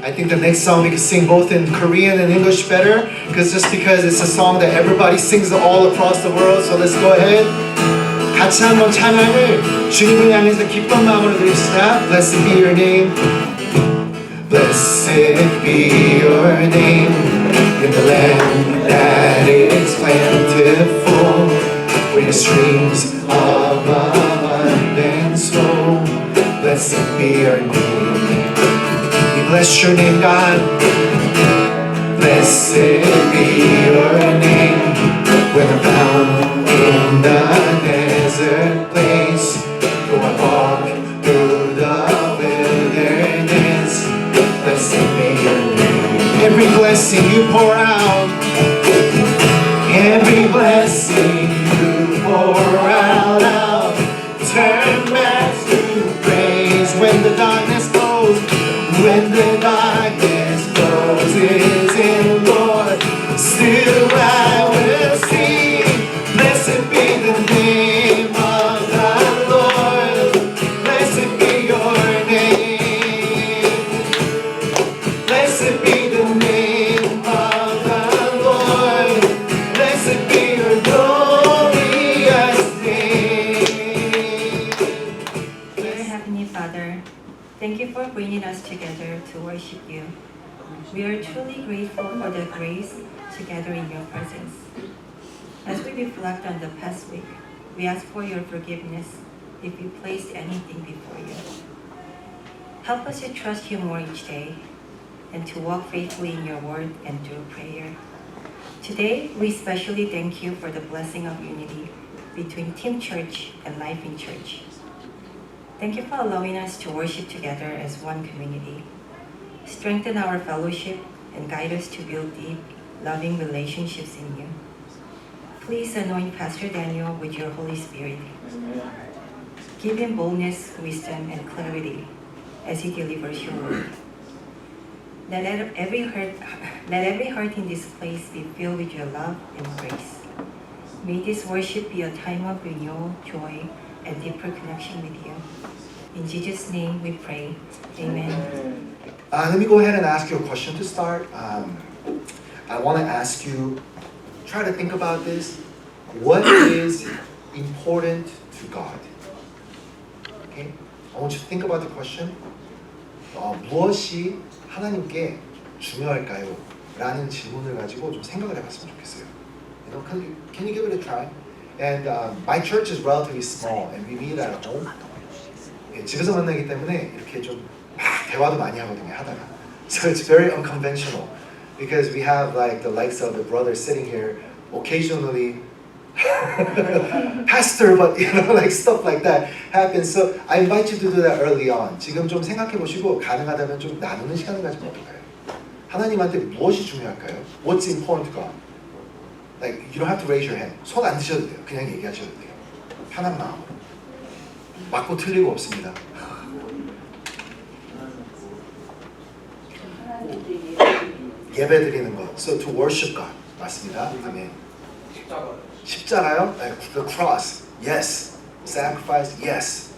I think the next song we can sing both in Korean and English better, because it's a song that everybody sings all across the world. So let's go ahead. 같이 한번 찬양을 주님을 향해서 기쁜 마음으로 드립시다. Blessed be your name. Blessed be your name in the land that is plentiful, where the streams of abundance flow. Blessed be your name. We bless your name, God. Blessed be your name. When I'm found in the desert place, though I walk through the wilderness, blessed be your name. Every blessing you pour out, every blessing you pour out, I'll turn back to praise. When the darkness goes, when the darkness closes in, Lord, still I will sing. Blessed be the name of the Lord. Blessed be your name. Blessed be the name of the Lord. Blessed be your glorious name. Dear Heavenly Father, thank you for bringing us together to worship you. We are truly grateful for the grace to gather in your presence. As we reflect on the past week, we ask for your forgiveness if we placed anything before you. Help us to trust you more each day and to walk faithfully in your word and through prayer. Today, we especially thank you for the blessing of unity between Team Church and Life in Church. Thank you for allowing us to worship together as one community. Strengthen our fellowship and guide us to build deep, loving relationships in you. Please anoint Pastor Daniel with your Holy Spirit. Give him boldness, wisdom, and clarity as he delivers your word. Let every heart in this place be filled with your love and grace. May this worship be a time of renewal, joy, and deeper connection with you. In Jesus' name we pray. Amen. Let me go ahead and ask you a question to start. I want to ask you, try to think about this. What is important to God? Okay? I want you to think about the question. 무엇이 하나님께 중요할까요? 라는 질문을 가지고 좀 생각을 해봤으면 좋겠어요. You know, can you give it a try? And my church is relatively small, and we meet at home. 예, 집에서 만나기 때문에 이렇게 좀 막 대화도 많이 하거든요. 하다가. So it's very unconventional because we have like the likes of the brother sitting here occasionally. Pastor, but you know, like stuff like that happens. So I invite you to do that early on. 지금 좀 생각해 보시고 가능하다면 좀 나누는 시간을 가지면 어떨까요? 하나님한테 무엇이 중요할까요? What's important to God? Like you don't have to raise your hand. 손 안 드셔도 돼요. 그냥 얘기하셔도 돼요. 편한 마음으로. 맞고 틀리고 없습니다. 예배 드리는 것. So to worship God. 맞습니다. 아멘. 십자가요? The cross. Yes. Sacrifice. Yes.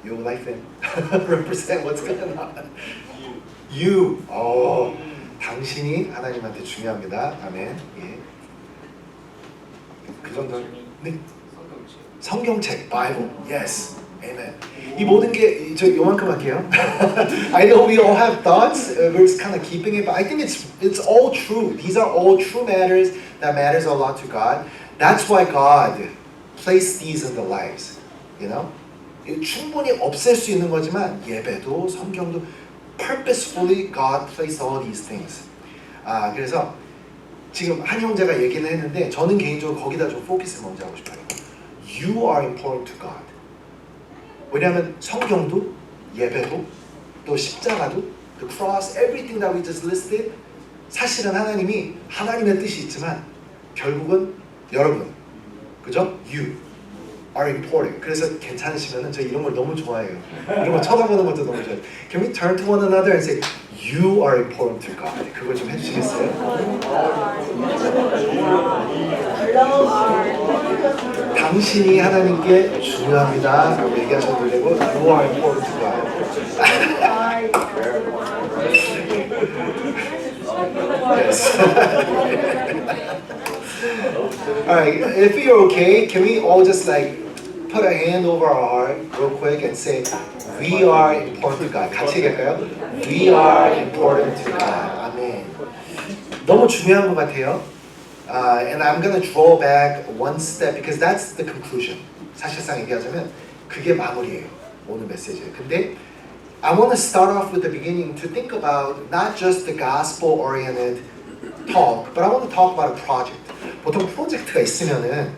You like them? Represent what's going on. You. 당신이 하나님한테 중요합니다. 아멘. 예. 그 정도. 네. 성경책. Bible. Yes. Amen. 이 모든 게 저 요만큼 할게요. I know we all have thoughts. We're just kind of keeping it, but I think it's all true. These are all true matters that matters a lot to God. That's why God placed these in the lives. You know, 충분히 없앨 수 있는 거지만 예배도 성경도 purposefully God placed all these things. 그래서 지금 한 형제가 얘기를 했는데 저는 개인적으로 거기다 좀 포커스를 먼저 하고 싶어요. You are important to God. 왜냐하면 성경도 예배도 또 십자가도 the cross, everything that we just listed 사실은 하나님이 하나님의 뜻이 있지만 결국은 여러분, 그죠? You are important. 그래서 괜찮으시면은 저 이런 걸 너무 좋아해요. 이런 거 쳐다보는 것도 너무 좋아해요. Can we turn to one another and say You are important to God. 그걸 좀 해주시겠어요? 당신이 하나님께 중요합니다 라고 얘기하셔도 되고 You are important to God. Yes. Alright, if you're okay, can we all just like put a hand over our heart real quick and say We are important to God. 같이 얘기할까요? We are important to God. 아멘. 너무 중요한 것 같아요. And I'm gonna draw back one step because that's the conclusion. 사실상 얘기하자면 그게 마무리예요. 오늘 메시지. 근데 I want to start off with the beginning to think about not just the gospel-oriented talk, but I want to talk about a project. 보통 프로젝트가 있으면은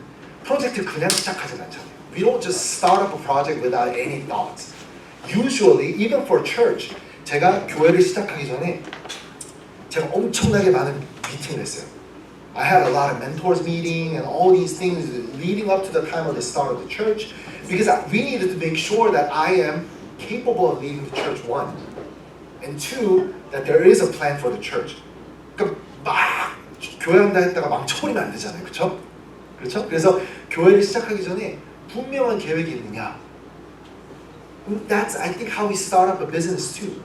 프로젝트 그냥 시작하진 않잖아요. We don't just start up a project without any thoughts. Usually, even for church, 제가 교회를 시작하기 전에 제가 엄청나게 많은 미팅을 했어요. I had a lot of mentors meeting and all these things leading up to the time of the start of the church because we needed to make sure that I am capable of leading the church, one. And two, that there is a plan for the church. 그러니까 막 교회한다 했다가 망쳐버리면 안 되잖아요. 그렇죠? 그렇죠? 그래서 교회를 시작하기 전에 분명한 계획이 있느냐. That's, I think, how we start up a business too.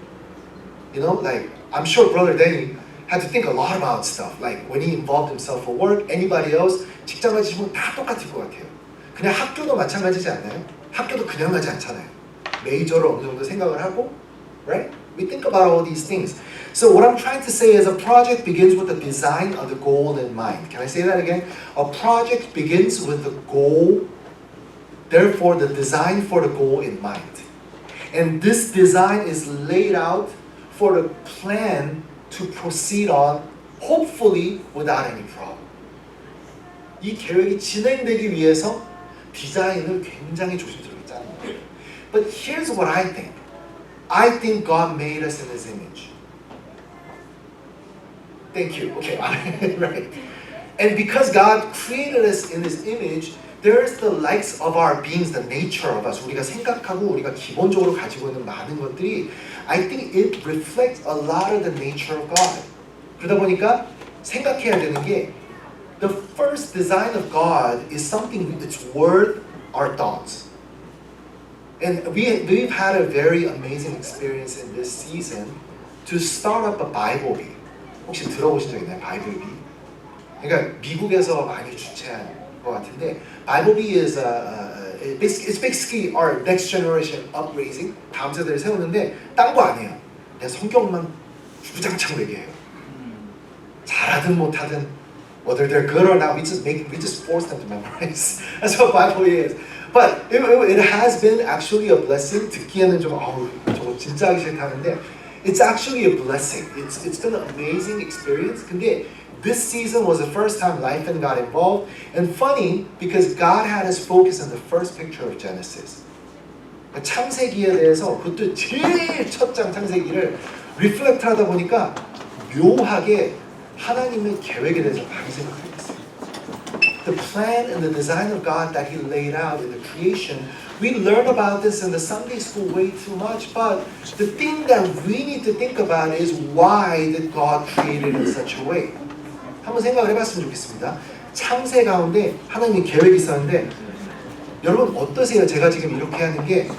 You know, like, I'm sure Brother Danny had to think a lot about stuff. Like, when he involved himself for work, anybody else, 직장 가지시면 다 똑같을 것 같아요. 그냥 학교도 마찬가지지 않나요? 학교도 그냥 가지 않잖아요. 메이저를 어느 정도 생각을 하고, right? We think about all these things. So what I'm trying to say is a project begins with the design of the goal in mind. Can I say that again? A project begins with the goal, therefore the design for the goal in mind. And this design is laid out for the plan to proceed on, hopefully without any problem. 이 계획이 진행되기 위해서 디자인을 굉장히 조심스럽게 짜는 거예요. But here's what I think. I think God made us in His image. Thank you. Okay, right. And because God created us in His image, there's the likes of our beings, the nature of us. 우리가 생각하고 우리가 기본적으로 가지고 있는 많은 것들이 I think it reflects a lot of the nature of God. 그러다 보니까 생각해야 되는 게 the first design of God is something that's worth our thoughts. And we've had a very amazing experience in this season to start up a Bible Bee. 혹시 들어보신 적 있나요? 바이블 비? 그러니까 미국에서 많이 주최한 것 같은데 Bible Bee is it's basically our next generation upraising 다음 세대를 세우는데 딴 거 아니에요. 그냥 성경만 주장창 얘기해요. 잘하든 못하든 whether they're good or not, we just force them to memorize. That's what Bible is. But it has been actually a blessing. 듣기에는 좀 저거 진짜 하기 싫다는데 it's actually a blessing. It's been an amazing experience. 근데 this season was the first time Life and got involved. And funny because God had us focus on the first picture of Genesis. 창세기에 대해서 그것도 제일 첫 장 창세기를 리플렉트 하다 보니까 묘하게 하나님의 계획에 대해서 많이 생각하게 됐어요. The plan and the design of God that He laid out in the creation, we learn about this in the Sunday school way too much, but the thing that we need to think about is why did God create it in such a way? 한번 생각을 해봤으면 좋겠습니다. 창세 가운데 하나님의 계획이 있었는데 여러분 어떠세요? 제가 지금 이렇게 하는 게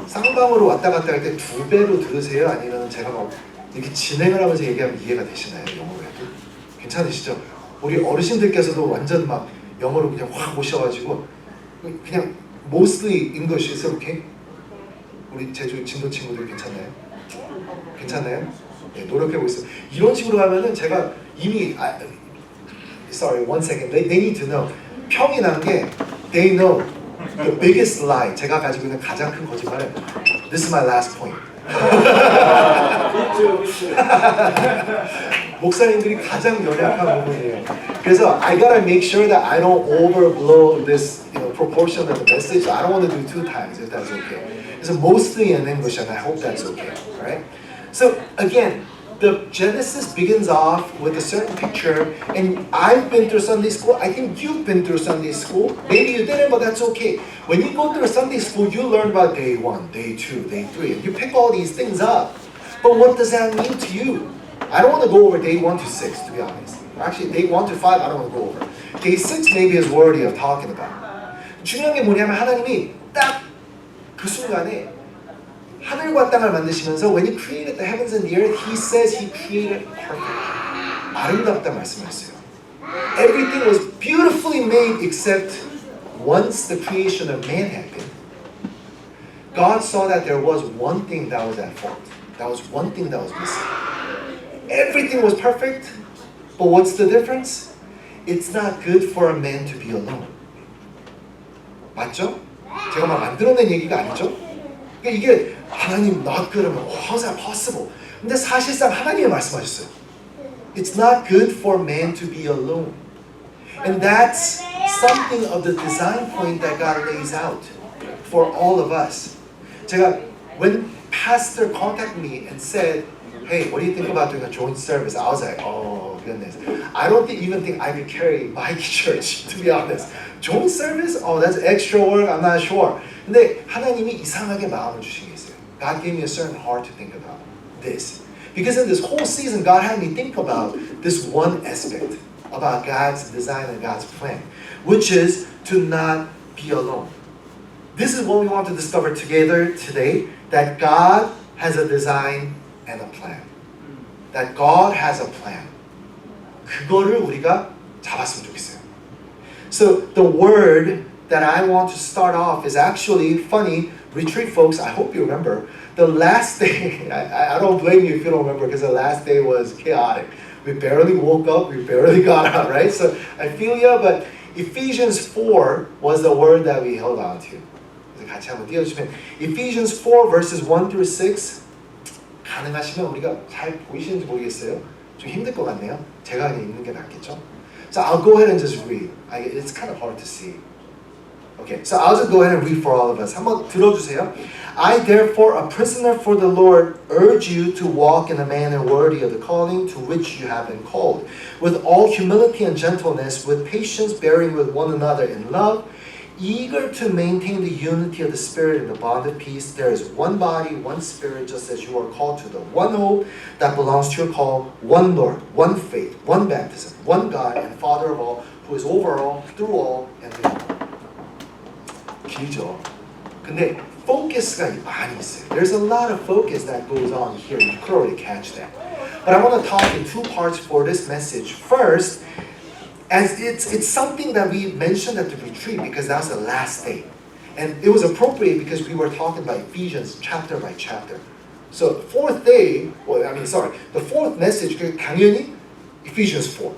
쌍방으로 왔다 갔다 할 때 2배로 들으세요? 아니면 제가 막 이렇게 진행을 하면서 얘기하면 이해가 되시나요? 영어로 해도? 괜찮으시죠? 우리 어르신들께서도 완전 막 영어로 그냥 확 오셔가지고 그냥 mostly English is okay? 우리 제주 진도 친구들 괜찮나요? 괜찮나요? 네, 노력하고 있어요. 이런 식으로 하면은 제가 이미 sorry, one second. They need to know. 평이 난 게 they know the biggest lie. 제가 가지고 있는 가장 큰 거짓말은 this is my last point. 목사님들이 가장 연약한 부분이에요. 그래서 I gotta make sure that I don't overblow this proportion of the message. I don't want to do 2 times if that's okay. So mostly in English, and I hope that's okay. Right? So again, the Genesis begins off with a certain picture, and I've been through Sunday school. I think you've been through Sunday school. Maybe you didn't, but that's okay. When you go through Sunday school, you learn about day 1, day 2, day 3, and you pick all these things up. But what does that mean to you? I don't want to go over day 1 to 6, to be honest. Actually, day 1 to 5, I don't want to go over. Day 6 maybe is worthy of talking about. 중요한 게 뭐냐면 하나님이 딱 그 순간에 하늘과 땅을 만드시면서 when He created the heavens and the earth, He says He created perfect. 아름답다 말씀하셨어요. Everything was beautifully made except once the creation of man happened. God saw that there was one thing that was at fault. That was one thing that was missing. Everything was perfect, but what's the difference? It's not good for a man to be alone. 맞죠? 제가 막 만들어낸 얘기가 아니죠? 그러니까 이게 하나님 not good하면 how's that possible? 근데 사실상 하나님이 말씀하셨어요. It's not good for man to be alone. And that's something of the design point that God lays out for all of us. 제가 when pastor contacted me and said, hey, what do you think about doing a joint service? I was like, oh goodness. I don't even think I could carry my church, to be honest. Joint service? Oh, that's extra work. I'm not sure. 근데 하나님이 이상하게 마음을 주신 게 있어요. God gave me a certain heart to think about this. Because in this whole season, God had me think about this one aspect about God's design and God's plan, which is to not be alone. This is what we want to discover together today, that God has a design and a plan. That God has a plan. 그거를 우리가 잡았으면 좋겠어요. So the word that I want to start off is actually funny. Retreat folks, I hope you remember. The last day, I don't blame you if you don't remember because the last day was chaotic. We barely woke up, we barely got out, right? So I feel you, but Ephesians 4 was the word that we held on to. 그래서 같이 한번 띄워주시면 Ephesians 4 verses 1 through 6 가능하시면 우리가 잘 보이시는지 모르겠어요. 좀 힘들 것 같네요. 제가 그냥 읽는 게 낫겠죠? So I'll go ahead and just read. It's kind of hard to see. Okay, so I'll just go ahead and read for all of us. 한번 들어주세요. I therefore, a prisoner for the Lord, urge you to walk in a manner worthy of the calling to which you have been called, with all humility and gentleness, with patience bearing with one another in love, eager to maintain the unity of the Spirit in the bond of peace. There is one body, one Spirit, just as you are called to the one hope that belongs to your call, one Lord, one faith, one baptism, one God and Father of all, who is over all, through all, and in all. 길죠. 근데 focus가 많이 있어요. There's a lot of focus that goes on here. You could already catch that. But I want to talk in two parts for this message. First, as it's something that we mentioned at the retreat because that was the last day. And it was appropriate because we were talking about Ephesians chapter by chapter. So the fourth message, 당연히 Ephesians 4,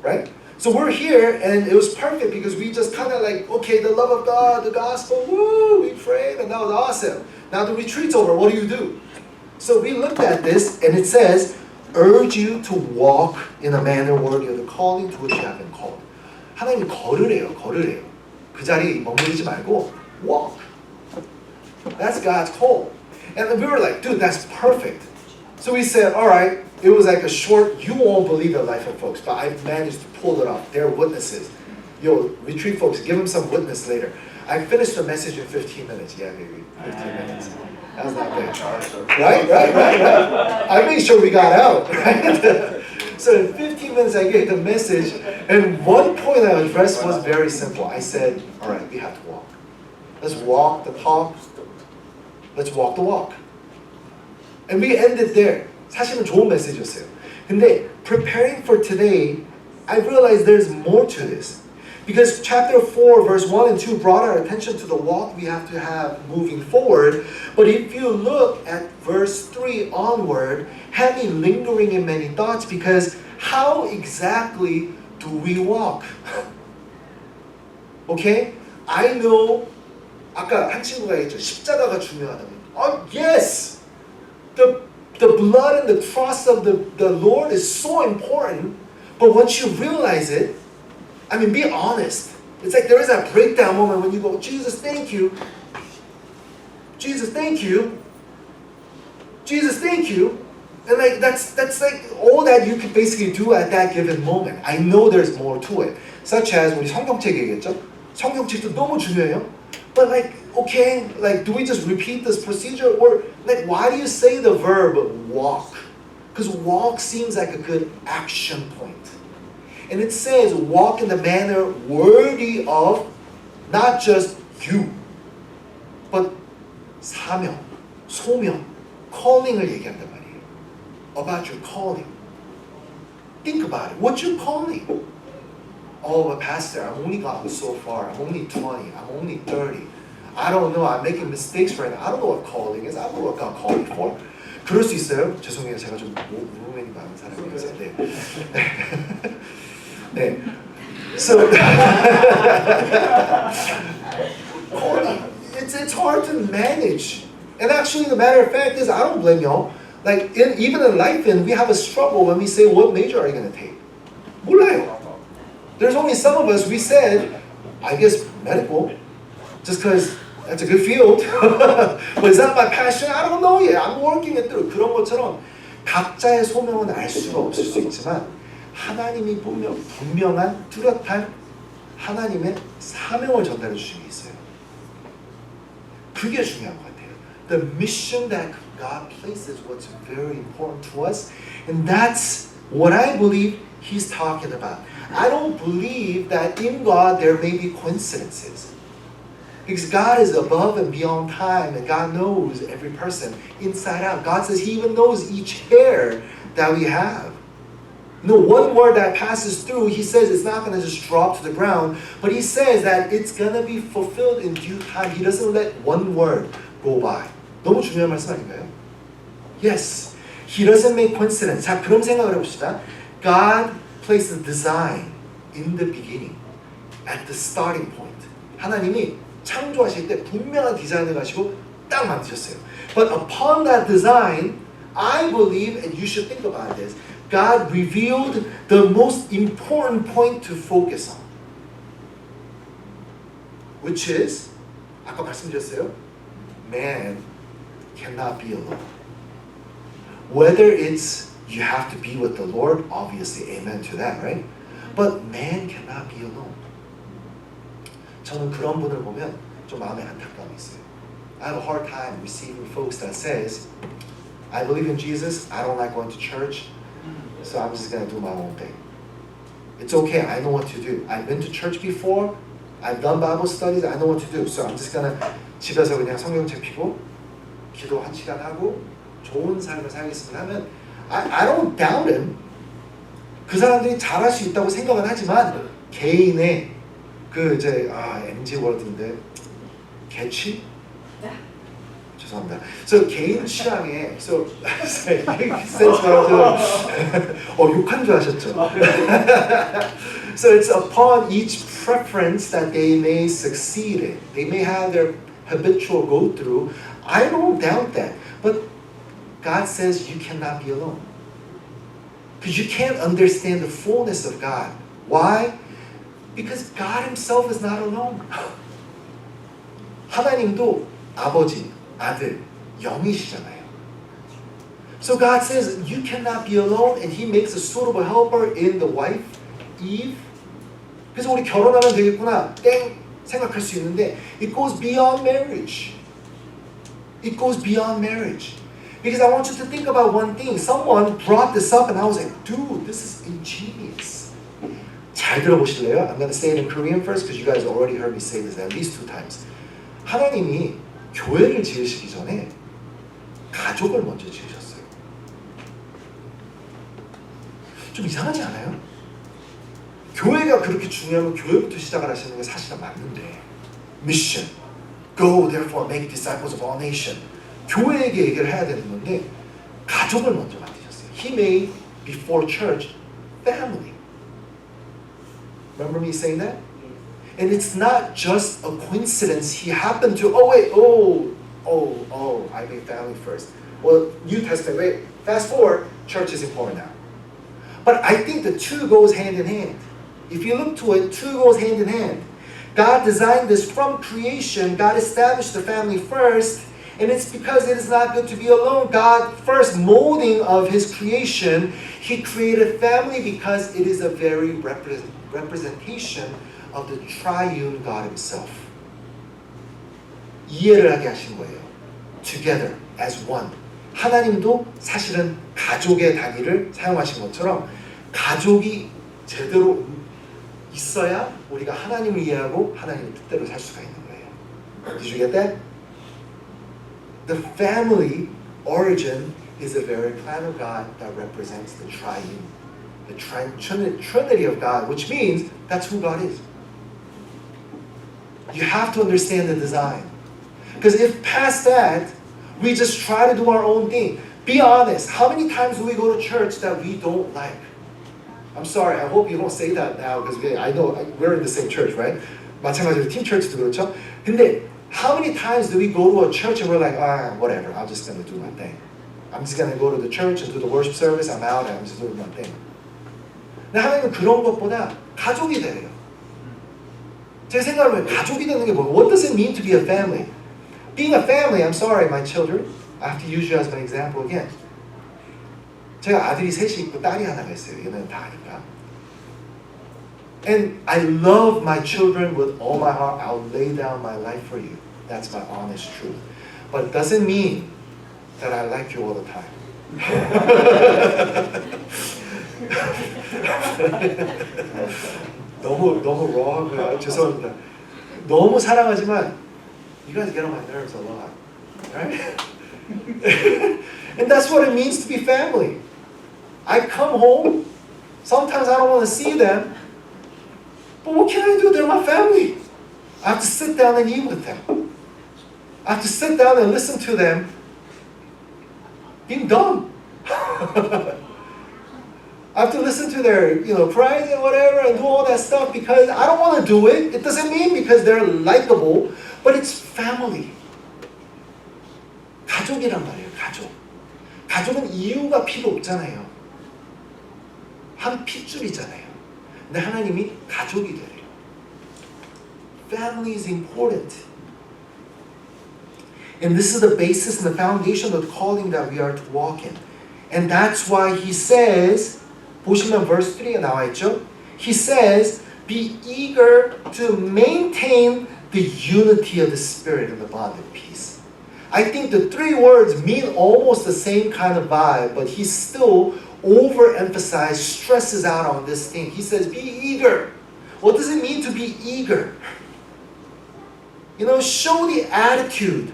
right? So we're here and it was perfect because we just kind of like, okay, the love of God, the gospel, woo, we prayed and that was awesome. Now the retreat's over, what do? So we looked at this and it says, urge you to walk in a manner worthy of the calling to which you have been called. 하나님이 걸으래요. 그 자리에 머무르지 말고 walk. That's God's call. And we were like, dude, that's perfect. So we said, all right, it was like a short, you won't believe the life of folks, but I managed to pull it off. They're witnesses. Yo, retreat folks, give them some witness later. I finished the message in 15 minutes. Yeah, baby, 15 minutes. That was not bad. Right. I made sure we got out, right? So in 15 minutes I gave the message, and one point I addressed was very simple. I said, all right, we have to walk. Let's walk the talk. Let's walk the walk. And we ended there. 사실은 좋은 메시지였어요. 근데 preparing for today, I realized there's more to this. Because chapter 4, verse 1 and 2 brought our attention to the walk we have to have moving forward. But if you look at verse 3 onward, had me lingering in many thoughts because how exactly do we walk? Okay? I know, 아까 한 친구가 얘기했죠. 십자가가 중요하다고. Oh, yes! The blood and the cross of the Lord is so important. But once you realize it, I mean, be honest. It's like there is that breakdown moment when you go, Jesus, thank you. Jesus, thank you. Jesus, thank you. And like that's like all that you can basically do at that given moment. I know there's more to it. Such as 우리 성경책 얘기했죠. 성경책도 너무 중요해요. But like, okay, like do we just repeat this procedure? Or like why do you say the verb walk? Because walk seems like a good action point. And it says, walk in the manner worthy of not just you, but 사명, 소명, calling을 얘기한단 말이에요. About your calling. Think about it. What's your calling? Oh, but pastor, I've only gotten so far. I'm only 20. I'm only 30. I don't know. I'm making mistakes right now. I don't know what calling is. I don't know what God called me for. 그럴 수 있어요. 죄송해요. 제가 좀 무브맨이 많은 사람이라서. 네. 네. So, calling, it's hard to manage. And actually, the matter of fact is, I don't blame y'all. Like, even in life, we have a struggle when we say, what major are you going to take? 몰라요. There's only some of us, we said, I guess medical, just because that's a good field. But is that my passion? I don't know yet. I'm working it through. 그런 것처럼 각자의 소명은 알 수가 없을 수 있지만 하나님이 분명한 뚜렷한 하나님의 사명을 전달해 주신 게 있어요. 그게 중요한 것 같아요. The mission that God places what's very important to us, and that's what I believe He's talking about. I don't believe that in God there may be coincidences. Because God is above and beyond time, and God knows every person inside out. God says He even knows each hair that we have. No one word that passes through, He says it's not going to just drop to the ground, but He says that it's going to be fulfilled in due time. He doesn't let one word go by. 너무 중요한 말씀 아닌가요? Yes. He doesn't make coincidence. 자, 그럼 생각을 해봅시다. God places design in the beginning, at the starting point. 하나님이 창조하실 때 분명한 디자인을 가지고 딱 만드셨어요. But upon that design, I believe, and you should think about this, God revealed the most important point to focus on. Which is, 아까 말씀드렸어요, man cannot be alone. Whether it's you have to be with the Lord, obviously, amen to that, right? But man cannot be alone. 저는 그런 분을 보면 좀 마음에 안타까움이 있어요. I have a hard time receiving folks that says, I believe in Jesus, I don't like going to church, so I'm just going to do my own thing. It's okay, I know what to do. I've been to church before, I've done Bible studies, I know what to do. So I'm just going to 집에서 그냥 성경책 펴고 기도 1시간 하고 좋은 삶을 살겠습니다 하면 I don't doubt him. 그 사람들이 잘할 수 있다고 생각은 하지만 개인의 그 이제 MG 월드인데 개취? 죄송합니다. So 개인 취향에 so 욕한 줄 아셨죠? So it's upon each preference that they may succeed in. They may have their habitual go through. I don't doubt that, but God says you cannot be alone. Because you can't understand the fullness of God. Why? Because God Himself is not alone. 하나님도 아버지, 아들, 영이시잖아요. So God says you cannot be alone, and He makes a suitable helper in the wife, Eve. 그래서 우리 결혼하면 되겠구나, 땡 생각할 수 있는데 it goes beyond marriage. It goes beyond marriage. Because I want you to think about one thing. Someone brought this up and I was like, dude, this is ingenious. 잘 들어보실래요? I'm going to say it in Korean first because you guys already heard me say this at least 2 times. 하나님이 교회를 지으시기 전에 가족을 먼저 지으셨어요. 좀 이상하지 않아요? 교회가 그렇게 중요하면 교회부터 시작을 하시는 게 사실은 맞는데 Mission. Go therefore make disciples of all nations. 교회에게 얘기를 해야 되는 건데 가족을 먼저 만드셨어요. He made before church family. Remember me saying that? And it's not just a coincidence. He happened to I made family first. Well, New Testament, wait, fast forward, church is important now. But I think the two goes hand in hand. If you look to it, two goes hand in hand. God designed this from creation. God established the family first. And it's because it is not good to be alone. God, first molding of His creation, He created family because it is a very representation of the triune God Himself. 이해를 하게 하신 거예요. Together, as one. 하나님도 있어야 우리가 하나님을 이해하고 하나님의 뜻대로 살 수가 있는 거예요. Did you get that? The family origin is the very plan of God that represents the triune, the trinity of God, which means that's who God is. You have to understand the design. Because if past that, we just try to do our own thing. Be honest. How many times do we go to church that we don't like? I'm sorry. I hope you don't say that now because I know we're in the same church, right? 마찬가지로 팀 church도 그렇죠. 근데 how many times do we go to a church and we're like, whatever. I'm just gonna do my thing. I'm just gonna go to the church and do the worship service. I'm out and I'm just doing my thing. 근데 하나님은 그런 것보다 가족이 되래요. 제 생각은 가족이 되는 게 뭐예요? What does it mean to be a family? Being a family, I'm sorry, my children. I have to use you as my example again. 제가 아들이 셋이 있고 딸이 하나가 있어요. 얘는 다 아니까. And I love my children with all my heart. I'll lay down my life for you. That's my honest truth. But it doesn't mean that I like you all the time. 너무 raw하고요. 죄송합니다. 너무 사랑하지만 you guys get on my nerves a lot, right? And that's what it means to be family. I come home. Sometimes I don't want to see them. But what can I do? They're my family. I have to sit down and eat with them. I have to sit down and listen to them being dumb. I have to listen to their, cries and whatever and do all that stuff because I don't want to do it. It doesn't mean because they're likable, but it's family. 가족이란 말이에요, 가족. 가족은 이유가 필요 없잖아요. 한 핏줄이잖아요. 근데 하나님이 가족이 되래요. Family is important. And this is the basis and the foundation of the calling that we are to walk in. And that's why he says, 보시면 verse 3에 나와 있죠? He says, be eager to maintain the unity of the Spirit and the bond of peace. I think the three words mean almost the same kind of vibe, but he still overemphasizes, stresses out on this thing. He says, be eager. What does it mean to be eager? Show the attitude,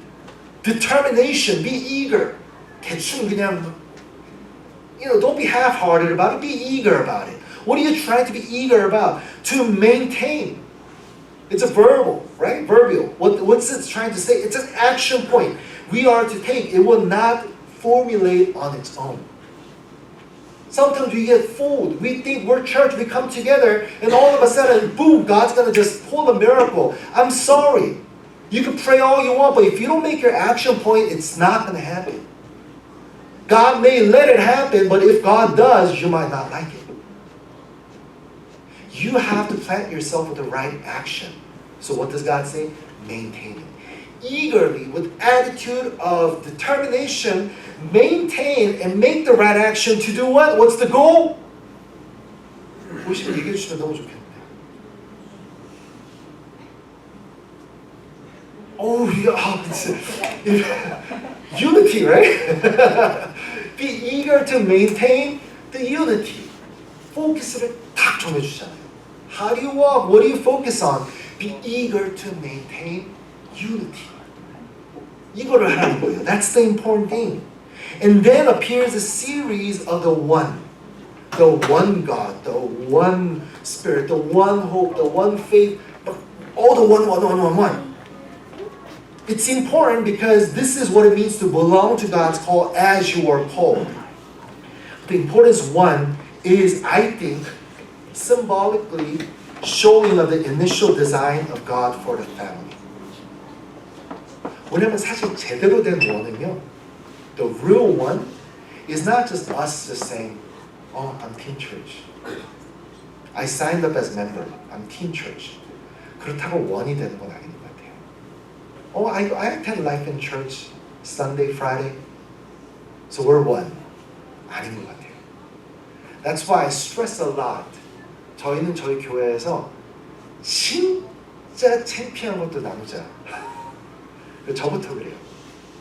determination, be eager. 대충 그냥, don't be half-hearted about it, be eager about it. What are you trying to be eager about? To maintain. It's a verbal, right? Verbial. What's it trying to say? It's an action point we are to take. It will not formulate on its own. Sometimes we get fooled. We think we're church, we come together, and all of a sudden, boom, God's going to just pull a miracle. I'm sorry. You can pray all you want, but if you don't make your action point, it's not going to happen. God may let it happen, but if God does, you might not like it. You have to plant yourself with the right action. So what does God say? Maintain it. Eagerly, with attitude of determination, maintain and make the right action to do what? What's the goal? 보시면 얘기해 주시면 너무 좋겠네요. Oh, yeah. Unity, right? Be eager to maintain the unity. 포커스를 딱 정해주잖아요. How do you walk? What do you focus on? Be eager to maintain unity. 이거를 하라는 거예요. That's the important thing. And then appears a series of the one God, the one Spirit, the one hope, the one faith, all the one. It's important because this is what it means to belong to God's call as you are called. The importance one is, I think, symbolically showing of the initial design of God for the family. 왜냐면 사실 제대로 된 원은요, the real one is not just us just saying, oh, I'm Team Church. I signed up as a member. I'm Team Church. 그렇다고 원이 되는 건 아닌 것 같아요. Oh, I attend Life in Church Sunday, Friday. So we're one. 아닌 것 같아요. That's why I stress a lot. 저희는 저희 교회에서 진짜 창피한 것도 나누자. 저부터 그래요.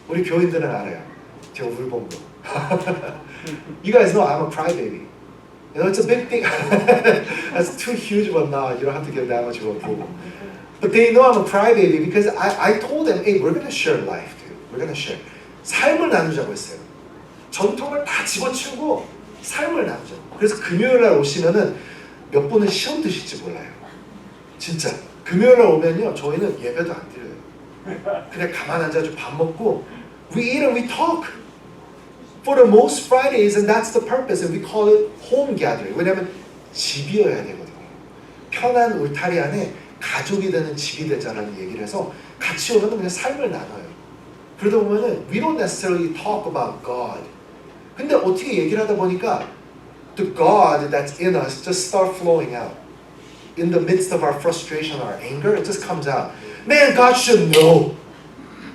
우리 교인들은 알아요. 제가 울본 거. You guys know I'm a crybaby. You know, it's a big thing. That's too huge of a nod. You don't have to give that much of approval. But they know I'm a crybaby because I told them, hey, we're going to share life, dude. We're going to share. 삶을 나누자고 했어요. 전통을 다 집어치우고 삶을 나누자고. 그래서 금요일날 오시면은 몇 분은 시험 드실지 몰라요. 진짜. 금요일날 오면요, 저희는 예배도 안 드려요. 그냥 가만 앉아서 밥 먹고 we eat and we talk. For the most Fridays, and that's the purpose, and we call it home gathering. 왜냐하면 집이어야 되거든요. 편한 울타리 안에 가족이 되는 집이 되자라는 얘기를 해서 같이 오면 그냥 삶을 나눠요. 그러다 보면은 we don't necessarily talk about God. 근데 어떻게 얘기를 하다 보니까 the God that's in us just start flowing out. In the midst of our frustration, our anger, it just comes out. Man, God should know.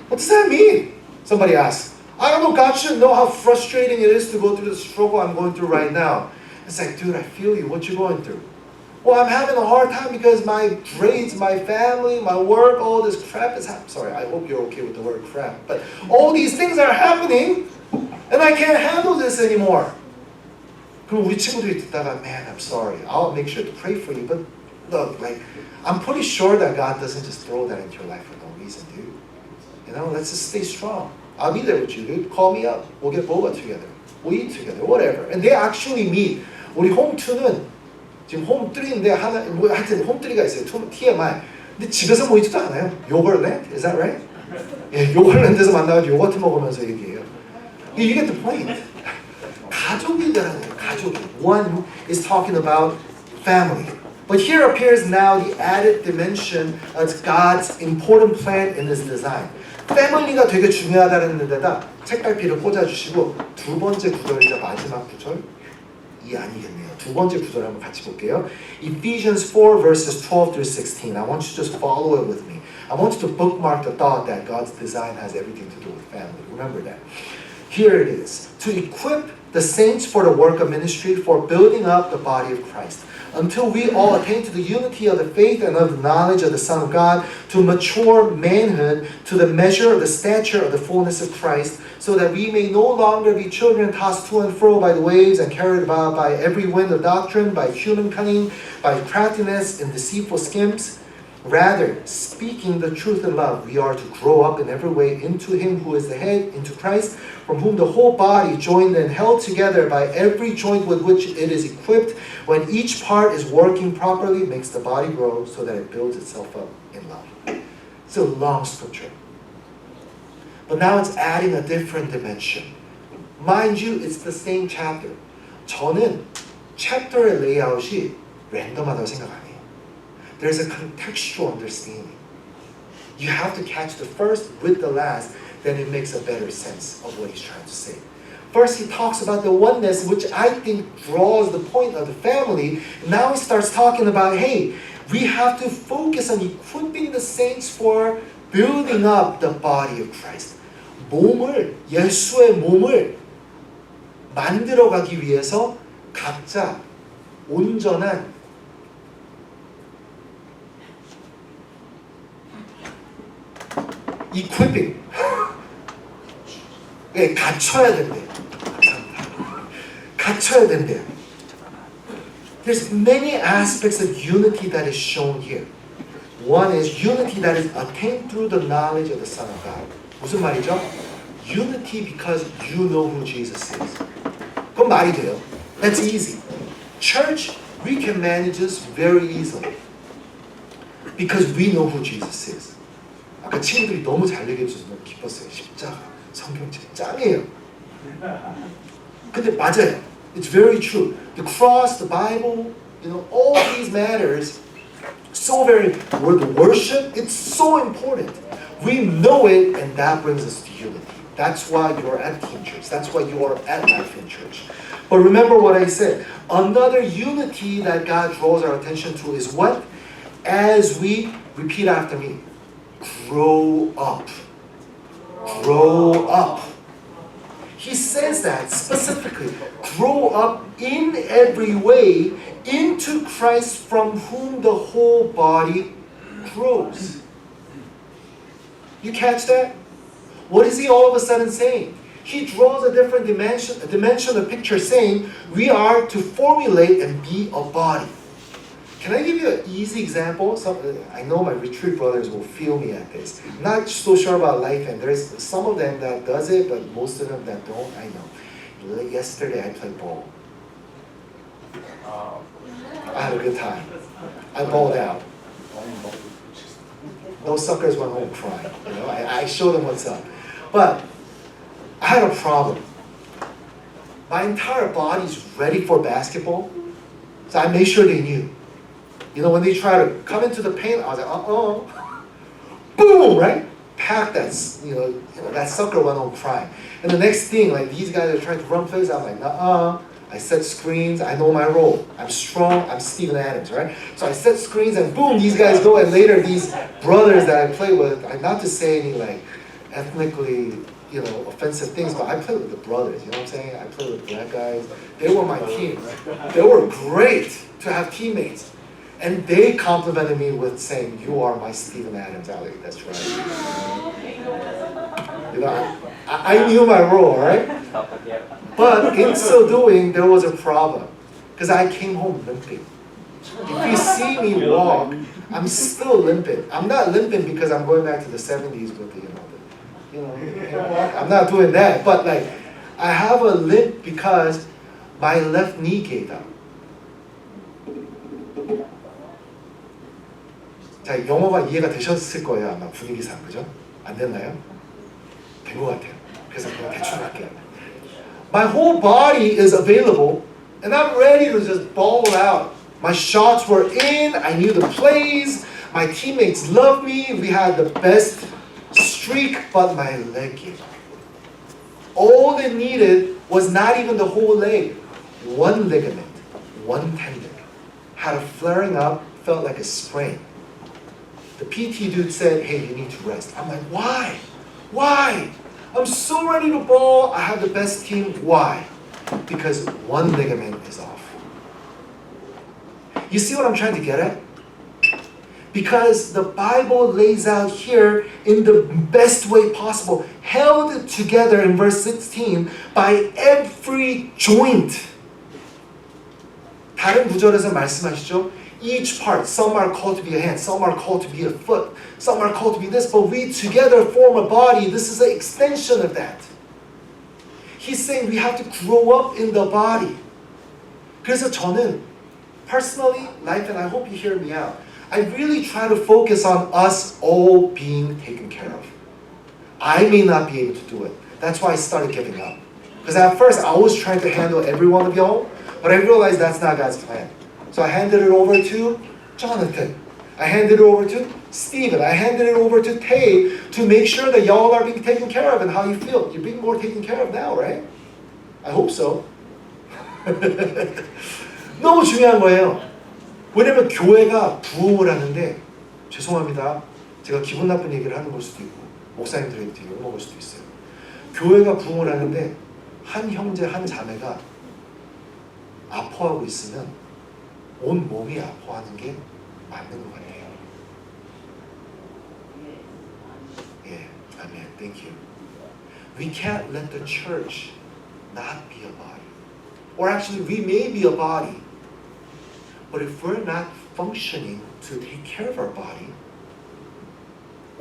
What does that mean? Somebody asks. I don't know, God should know how frustrating it is to go through the struggle I'm going through right now. It's like, dude, I feel you. What you going through? Well, I'm having a hard time because my grades, my family, my work, all this crap is happening. Sorry, I hope you're okay with the word crap. But all these things are happening and I can't handle this anymore. 그럼 우리 친구들이 듣다가, man, I'm sorry. I'll make sure to pray for you. But look, like, I'm pretty sure that God doesn't just throw that into your life for no reason, dude. You know, let's just stay strong. I'll be there with you, dude. Call me up. We'll get boba together. We'll eat together. Whatever. And they actually meet. 우리 홈2는 지금 홈3인데 하나, 뭐 하여튼 홈3가 있어요. TMI. 근데 집에서 모이지도 않아요. 요걸랜드? Is that right? 예, 요걸랜드에서 만나가지고 요거트 먹으면서 얘기해요. You get the point. 가족이라는 거예요. 가족이. One is talking about family. But here appears now the added dimension of God's important plan in His design. 패밀리가 되게 중요하다는 데다 책갈피를 꽂아주시고 두 번째 구절이자 마지막 구절이 아니겠네요. 두 번째 구절 한번 같이 볼게요. Ephesians 4 verses 12 through 16. I want you to just follow it with me. I want you to bookmark the thought that God's design has everything to do with family. Remember that. Here it is. To equip the saints for the work of ministry, for building up the body of Christ, until we all attain to the unity of the faith and of the knowledge of the Son of God, to mature manhood, to the measure of the stature of the fullness of Christ, so that we may no longer be children tossed to and fro by the waves and carried about by every wind of doctrine, by human cunning, by craftiness and deceitful schemes. Rather, speaking the truth in love, we are to grow up in every way into Him who is the head, into Christ, from whom the whole body, joined and held together by every joint with which it is equipped, when each part is working properly, makes the body grow so that it builds itself up in love. It's a long scripture. But now it's adding a different dimension. Mind you, it's the same chapter. 저는 챕터의 레이아웃이 랜덤하다고 생각 안 해요. There's a contextual understanding. You have to catch the first with the last, then it makes a better sense of what he's trying to say. First, he talks about the oneness, which I think draws the point of the family. Now he starts talking about, hey, we have to focus on equipping the saints for building up the body of Christ. 예수의 몸을 만들어가기 위해서 각자 온전한 equipping. 예, 갖춰야 된대요. 갖춰야 된대요. There's many aspects of unity that is shown here. One is unity that is attained through the knowledge of the Son of God. 무슨 말이죠? Unity because you know who Jesus is. 그건 말이 돼요. That's easy. Church, we can manage this very easily. Because we know who Jesus is. 아까 친구들이 너무 잘 얘기해줘서 너무 기뻤어요. 십자가, 성경책 짱이에요. 근데 맞아요. It's very true. The cross, the Bible, all these matters, so very, the worship, it's so important. We know it, and that brings us to unity. That's why you're at Team Church. That's why you are at Life in Church. But remember what I said. Another unity that God draws our attention to is what? As we, repeat after me, grow up. Grow up. He says that specifically. Grow up in every way into Christ, from whom the whole body grows. You catch that? What is he all of a sudden saying? He draws a different dimension of picture saying we are to formulate and be a body. Can I give you an easy example? I know my retreat brothers will feel me at this. Not so sure about life, and there's some of them that does it, but most of them that don't, I know. Yesterday I played ball. I had a good time. I balled out. Those suckers went home crying. You know, I showed them what's up. But I had a problem. My entire body's ready for basketball, so I made sure they knew. You know, when they try to come into the paint, I was like, boom, right? Pack that, that sucker went home crying. And the next thing, like these guys are trying to run plays, I'm like, I set screens, I know my role. I'm strong, I'm Steven Adams, right? So I set screens and boom, these guys go, and later these brothers that I play with, not to say any like ethnically, offensive things, but I play with the brothers, you know what I'm saying? I play with black guys. They were my team. They were great to have teammates. And they complimented me with saying, "You are my Steven Adams." I was like, "That's right." I knew my role, right? But in so doing, there was a problem. Because I came home limping. If you see me walk, I'm still limping. I'm not limping because I'm going back to the 70s with I'm not doing that. But like, I have a limp because my left knee gave out. 자, 영어가 이해가 되셨을 거예요, 아마 분위기상, 그죠? 안 됐나요? 된 것 같아요. 그래서 그냥 대충 할게요. My whole body is available, and I'm ready to just ball out. My shots were in, I knew the plays, my teammates loved me, we had the best streak, but my leg gave out. All it needed was not even the whole leg. One ligament, one tendon, had a flaring up, felt like a sprain. The PT dude said, "Hey, you need to rest." I'm like, why? Why? I'm so ready to ball. I have the best team. Why? Because one ligament is off. You see what I'm trying to get at? Because the Bible lays out here in the best way possible, held together in verse 16 by every joint. 다른 구절에서 말씀하시죠? Each part, some are called to be a hand, some are called to be a foot, some are called to be this, but we together form a body. This is an extension of that. He's saying we have to grow up in the body. 그래서 저는 personally, life, and I hope you hear me out, I really try to focus on us all being taken care of. I may not be able to do it. That's why I started giving up. Because at first I was trying to handle every one of y'all, but I realized that's not God's plan. So I handed it over to Jonathan. I handed it over to Stephen. I handed it over to Tay to make sure that y'all are being taken care of and how you feel. You're being more taken care of now, right? I hope so. 너무 중요한 거예요. 왜냐면 교회가 부흥을 하는데, 죄송합니다. 제가 기분 나쁜 얘기를 하는 걸 수도 있고 목사님들한테 욕먹을 수도 있어요. 교회가 부흥을 하는데 한 형제 한 자매가 아파하고 있으면 온 몸이 아파하는 게 맞는 것 같아요. 예, 아멘. Thank you. We can't let the church not be a body. Or actually, we may be a body, but if we're not functioning to take care of our body,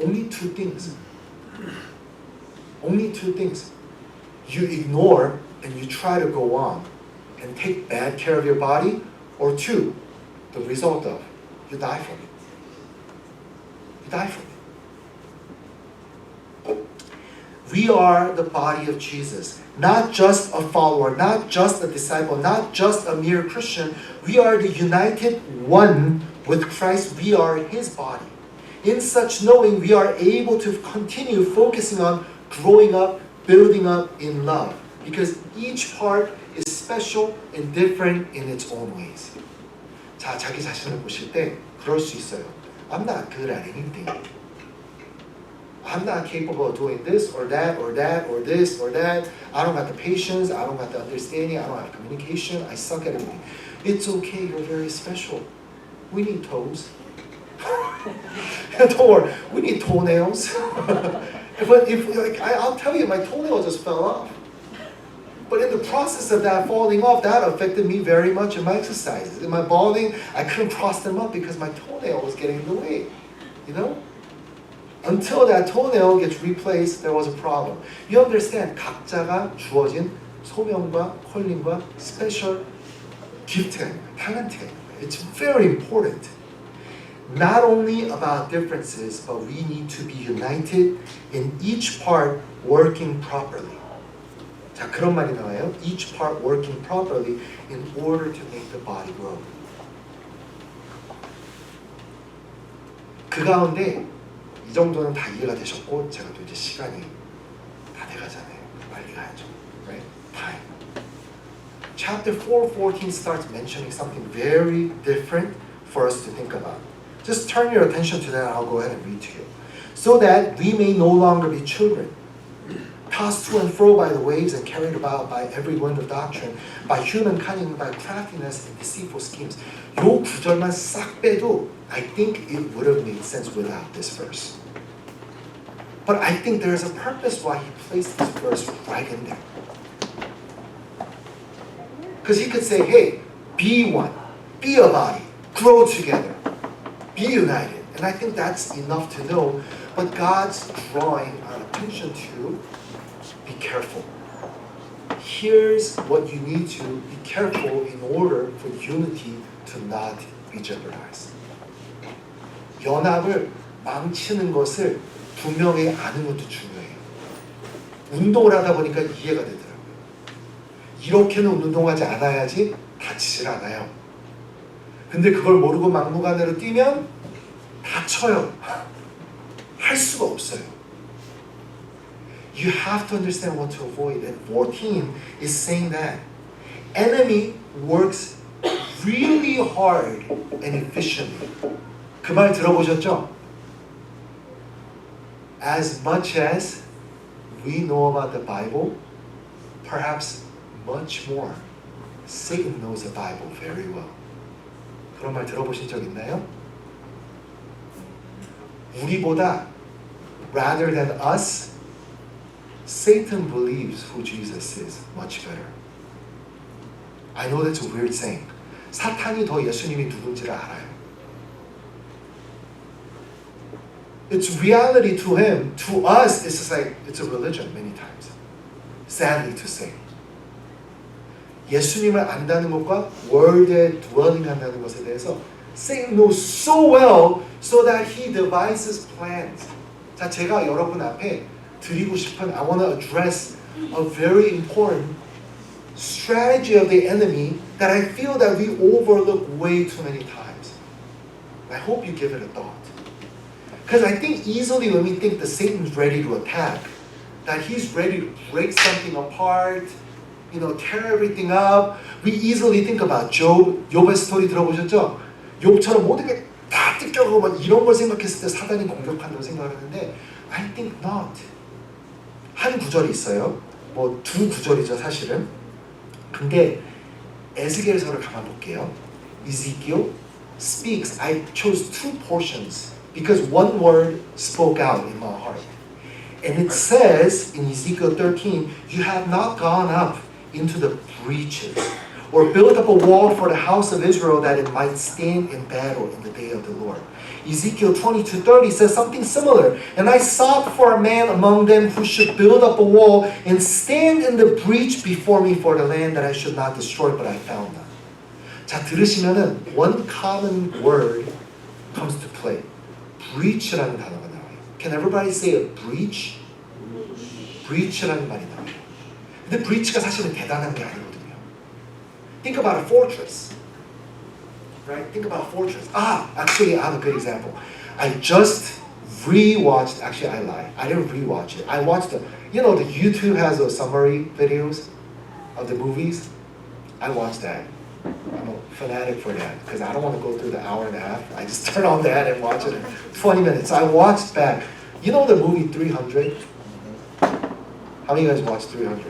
only two things. Only two things. You ignore and you try to go on and take bad care of your body, or two, the result of, you die from it. You die from it. We are the body of Jesus. Not just a follower, not just a disciple, not just a mere Christian. We are the united one with Christ. We are His body. In such knowing, we are able to continue focusing on growing up, building up in love. Because each part is special and different in its own ways. 자, 자기 자신을 보실 때 그럴 수 있어요. I'm not good at anything. I'm not capable of doing this or that or that or this or that. I don't have the patience. I don't have the understanding. I don't have communication. I suck at everything. It's okay. You're very special. We need toes. Don't worry. We need toenails. I'll tell you, my toenail just fell off. But in the process of that falling off, that affected me very much in my exercises. In my balding, I couldn't cross them up because my toenail was getting in the way. You know? Until that toenail gets replaced, there was a problem. You understand? 각자가 주어진 소명과 콜링과 스페셜 기프트가 있는 거예요. 탤런트가 있는 거예요. It's very important. Not only about differences, but we need to be united in each part working properly. 자, 그런 말이 나와요. Each part working properly in order to make the body grow. 그 가운데 이 정도는 다 이해가 되셨고 제가 또 이제 시간이 다 돼가잖아요. 빨리 가야죠. Right? Time. Chapter 4:14 starts mentioning something very different for us to think about. Just turn your attention to that and I'll go ahead and read to you. So that we may no longer be children, tossed to and fro by the waves and carried about by every wind of doctrine, by human cunning, by craftiness and deceitful schemes. 요 구절만 싹 빼도 I think it would have made sense without this verse. But I think there's a purpose why he placed this verse right in there. Because he could say, hey, be one, be a body, grow together, be united. And I think that's enough to know. But God's drawing our attention to be careful. Here's what you need to be careful in order for unity to not be jeopardized. 연합을 망치는 것을 분명히 아는 것도 중요해요. 운동을 하다 보니까 이해가 되더라고요. 이렇게는 운동하지 않아야지 다치질 않아요. 근데 그걸 모르고 막무가내로 뛰면 다쳐요. 할 수가 없어요. You have to understand what to avoid. And 14 is saying that enemy works really hard and efficiently. 그 말 들어보셨죠? As much as we know about the Bible, perhaps much more, Satan knows the Bible very well. 그런 말 들어보신 적 있나요? 우리보다, rather than us, Satan believes who Jesus is much better. I know that's a weird saying. 사탄이 더 예수님이 누군지를 알아요. It's reality to him. To us, it's just like, it's a religion many times. Sadly to say. 예수님을 안다는 것과 월드에 dwelling 한다는 것에 대해서 Satan knows so well so that he devises plans. 자, 제가 여러분 앞에 드리고 싶은 I want to address a very important strategy of the enemy that I feel that we overlook way too many times. I hope you give it a thought. Because I think easily when we think that Satan's ready to attack, that he's ready to break something apart, tear everything up, we easily think about Job. 욥의 스토리 들어보셨죠? 욥처럼 모든 게 다 뜯겨가고 막 이런 걸 생각했을 때 사단이 공격한다고 생각하는데 I think not. 한 구절이 있어요. 뭐 두 구절이죠 사실은. 근데 에스겔서를 가만 볼게요. Ezekiel speaks. I chose two portions because one word spoke out in my heart. And it says in Ezekiel 13, you have not gone up into the breaches or built up a wall for the house of Israel that it might stand in battle in the day of the Lord. Ezekiel 22:30 says something similar. And I sought for a man among them who should build up a wall and stand in the breach before me for the land that I should not destroy, but I found none. 자, 들으시면은 one common word comes to play. breach라는 단어가 나와요. Can everybody say a breach? breach라는 말이 나와요. 근데 breach가 사실은 대단한 게 아니거든요. Think about a fortress. Right? Think about a fortress. Actually, I have a good example. I just rewatched, actually I lie. I didn't rewatch it. I watched the YouTube has those summary videos of the movies. I watched that. I'm a fanatic for that because I don't want to go through the hour and a half. I just turn on that and watch it in 20 minutes. I watched back. You know the movie 300? How many of you guys watched 300?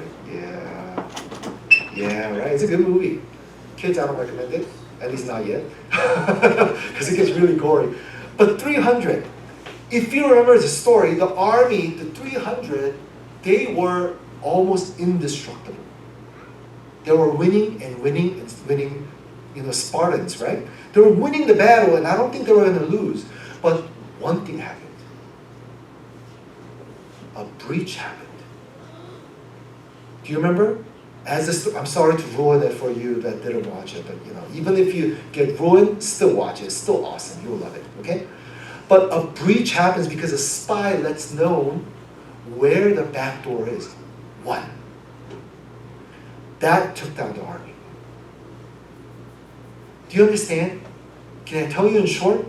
Yeah, right? It's a good movie. Kids, I don't recommend it. At least not yet. Because it gets really gory. But 300. If you remember the story, the army, the 300, they were almost indestructible. They were winning and winning and winning, Spartans, right? They were winning the battle, and I don't think they were going to lose. But one thing happened. A breach happened. Do you remember? I'm sorry to ruin it for you that didn't watch it, but even if you get ruined, still watch it. It's still awesome. You'll love it, okay? But a breach happens because a spy lets know where the back door is. One. That took down the army. Do you understand? Can I tell you in short?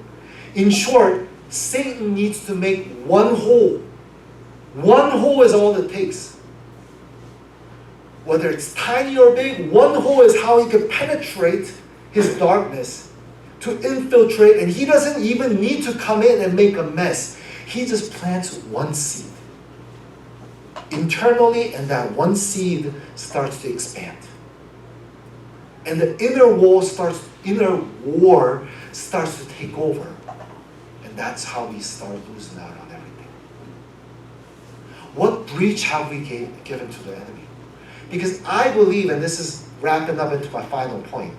In short, Satan needs to make one hole. One hole is all it takes. Whether it's tiny or big, one hole is how he can penetrate his darkness, to infiltrate, and he doesn't even need to come in and make a mess. He just plants one seed internally, and that one seed starts to expand. And the inner war starts to take over. And that's how we start losing out on everything. What breach have we given to the enemy? Because I believe, and this is wrapping up into my final point,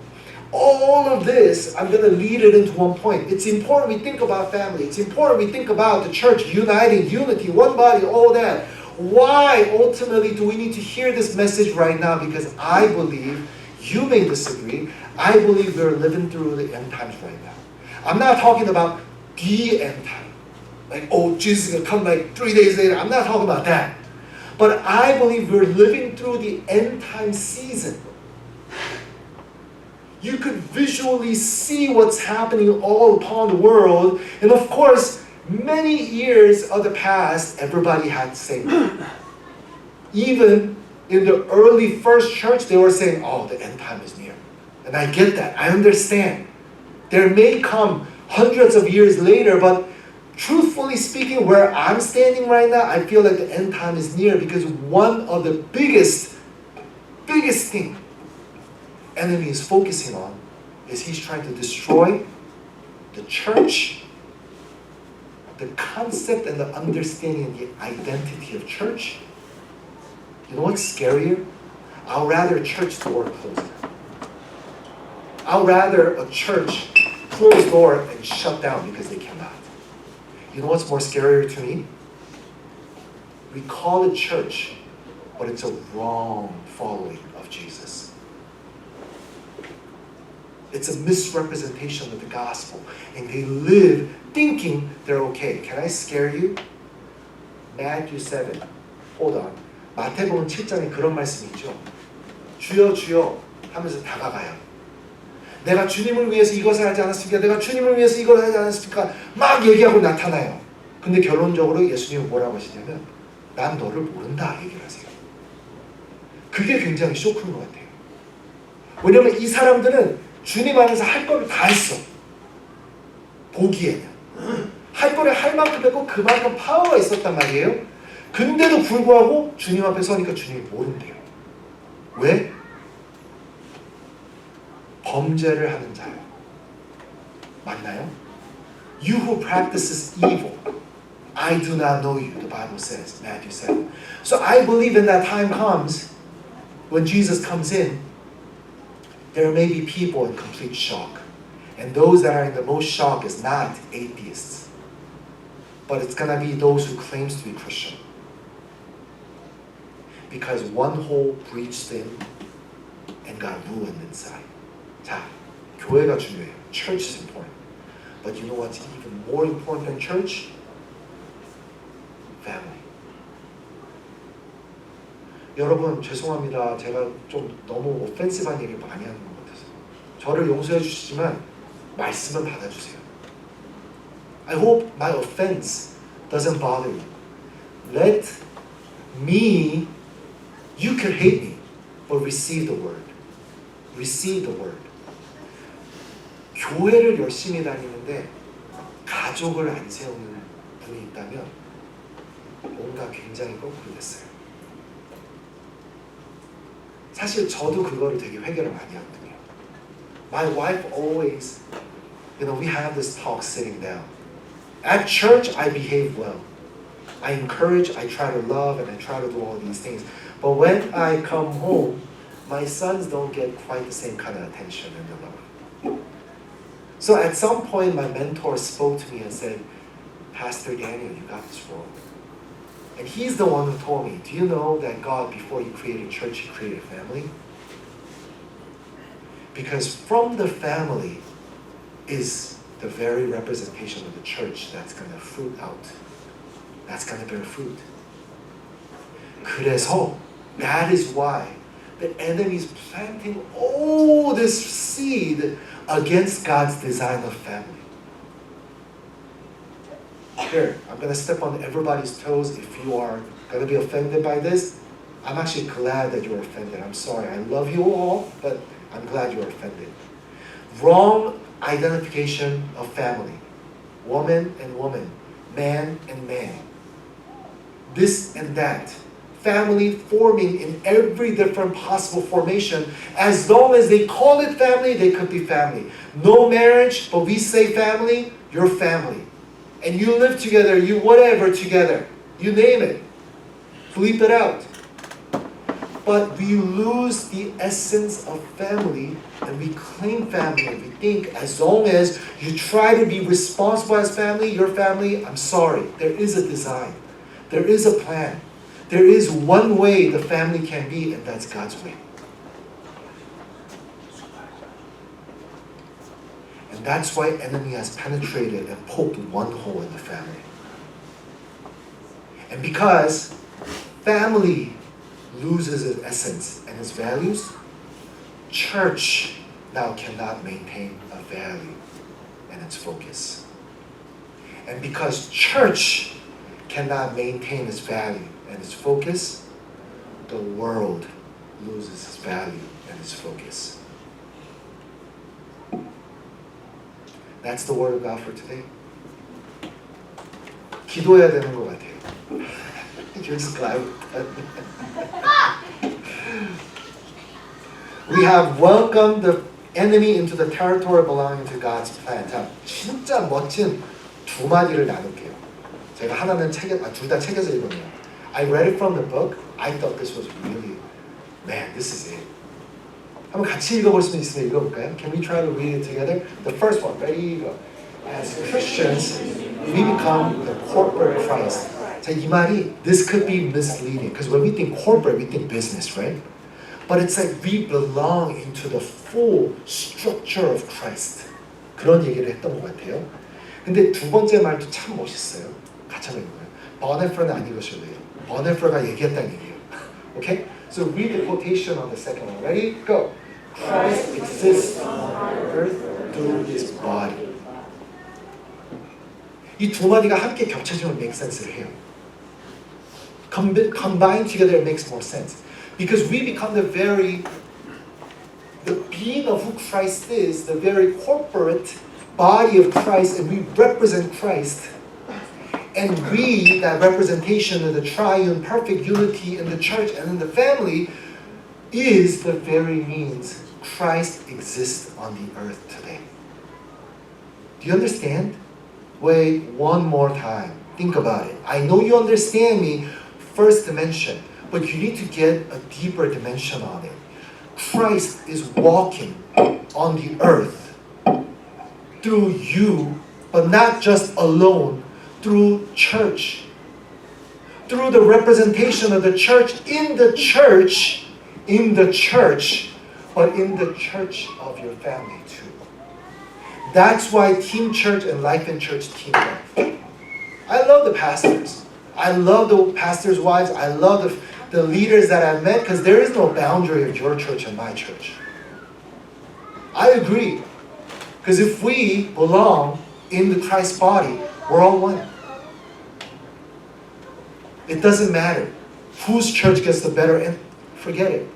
all of this, I'm going to lead it into one point. It's important we think about family. It's important we think about the church uniting, unity, one body, all that. Why ultimately do we need to hear this message right now? Because I believe, you may disagree, I believe we're living through the end times right now. I'm not talking about the end time. Like, oh, Jesus is going to come like 3 days later. I'm not talking about that. But I believe we're living through the end time season. You could visually see what's happening all upon the world. And of course, many years of the past, everybody had the same. Even in the early first church, they were saying, oh, the end time is near. And I get that. I understand. There may come hundreds of years later, but truthfully speaking, where I'm standing right now, I feel like the end time is near, because one of the biggest thing enemy is focusing on is he's trying to destroy the church, the concept and the understanding and the identity of church. You know what's scarier? I'd rather a church door closed. I'd rather a church close door and shut down because they cannot. You know what's more scarier to me? We call it church, but it's a wrong following of Jesus. It's a misrepresentation of the gospel. And they live thinking they're okay. Can I scare you? Matthew 7. Hold on. 마태복음 7장에 그런 말씀이 있죠. 주여 주여 하면서 다가가요. 내가 주님을 위해서 이것을 하지 않았습니까? 내가 주님을 위해서 이걸 하지 않았습니까? 막 얘기하고 나타나요. 근데 결론적으로 예수님은 뭐라고 하시냐면 난 너를 모른다 얘기를 하세요. 그게 굉장히 쇼크인 것 같아요. 왜냐면 이 사람들은 주님 안에서 할 거를 다 했어. 보기에는. 할 거를 할 만큼 했고 그만큼 파워가 있었단 말이에요. 근데도 불구하고 주님 앞에 서니까 주님이 모른대요. 왜? 범죄를 하는 자요. 맞나요? You who practices evil, I do not know you, the Bible says, Matthew 7. So I believe when that time comes, when Jesus comes in, there may be people in complete shock. And those that are in the most shock is not atheists, but it's going to be those who claims to be Christian. Because one hole breached in and got ruined inside. 자, 교회가 중요해요. Church is important. But you know what's even more important than church? Family. 여러분 죄송합니다. 제가 좀 너무 오펜시브한 얘기를 많이 하는 것 같아서. 저를 용서해 주시지만 말씀은 받아주세요. I hope my offense doesn't bother you. Let me, you can hate me, but receive the word. Receive the word. 교회를 열심히 다니는데 가족을 안 세우는 분이 있다면 뭔가 굉장히 거꾸로 됐어요. 사실 저도 그거를 되게 회개를 많이 하거든요. My wife always, we have this talk sitting down. At church, I behave well. I encourage, I try to love, and I try to do all these things. But when I come home, my sons don't get quite the same kind of attention and the love. So at some point, my mentor spoke to me and said, Pastor Daniel, you got this wrong. And he's the one who told me, do you know that God, before he created church, he created family? Because from the family is the very representation of the church that's going to fruit out. That's going to bear fruit. 그래서 that is why the enemy is planting all this seed against God's design of family. Here, I'm going to step on everybody's toes. If you are going to be offended by this, I'm actually glad that you're offended. I'm sorry. I love you all, but I'm glad you're offended. Wrong identification of family. Woman and woman. Man and man. This and that. Family forming in every different possible formation. As long as they call it family, they could be family. No marriage, but we say family, you're family. And you live together, you whatever together. You name it. Bleep it out. But we lose the essence of family and we claim family and we think as long as you try to be responsible as family, your family, I'm sorry. There is a design. There is a plan. There is one way the family can be, and that's God's way. And that's why enemy has penetrated and poked one hole in the family. And because family loses its essence and its values, church now cannot maintain a value and its focus. And because church cannot maintain its value and its focus, the world loses its value and its focus. That's the word of God for today. 기도해야 되는 것 같아요. You're just glad. We have welcomed the enemy into the territory belonging to God's plan. 자, 진짜 멋진 두 마디를 나눌게요. 제가 하나는 둘 다 책에서 읽었네요. I read it from the book. I thought this was really, man, this is it. 한번 같이 읽어볼 수 있으면 읽어볼까요? Can we try to read it together? The first one, ready, go. As Christians, we become the corporate Christ. 자, 이 말이, this could be misleading. Because when we think corporate, we think business, right? But it's like we belong into the full structure of Christ. 그런 얘기를 했던 것 같아요. 근데 두 번째 말도 참 멋있어요. 같이 한번 읽어요. 버네프는 안 읽으실래요? 버네프가 얘기했다는 얘기예요. Okay? So read the quotation on the second one. Ready? Go. Christ exists on earth through his body. 이 두 마디가 함께 겹쳐지면 make sense를 해요. Combined together it makes more sense. Because we become the being of who Christ is, the very corporate body of Christ, and we represent Christ. And we, that representation of the triune perfect unity in the church and in the family, is the very means Christ exists on the earth today. Do you understand? Wait, one more time. Think about it. I know you understand me, first dimension, but you need to get a deeper dimension on it. Christ is walking on the earth through you, but not just alone, through church. Through the representation of the church, but in the church of your family too. That's why Team Church and Life in Church team up. I love the pastors. I love the pastors' wives. I love the leaders that I've met because there is no boundary of your church and my church. I agree. Because if we belong in the Christ body, we're all one. It doesn't matter whose church gets the better end. Forget it.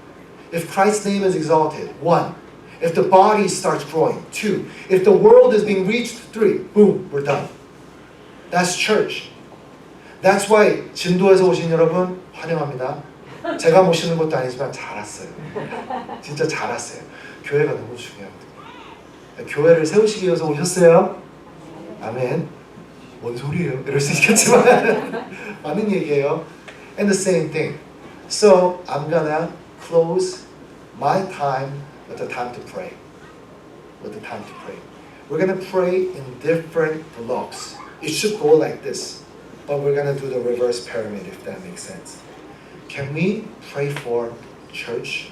If Christ's name is exalted, 1. If the body starts growing, 2. If the world is being reached, 3. Boom, we're done. That's church. That's why 진도에서 오신 여러분 환영합니다. 제가 모시는 것도 아니지만 잘 왔어요. 진짜 잘 왔어요. 교회가 너무 중요합니다. 교회를 세우시기 위해서 오셨어요. 아멘. 뭔 소리예요? 이럴 수 있겠지만 맞는 얘기예요. And the same thing. So I'm gonna close my time with the time to pray. With the time to pray. We're gonna pray in different blocks. It should go like this, but we're gonna do the reverse pyramid if that makes sense. Can we pray for church?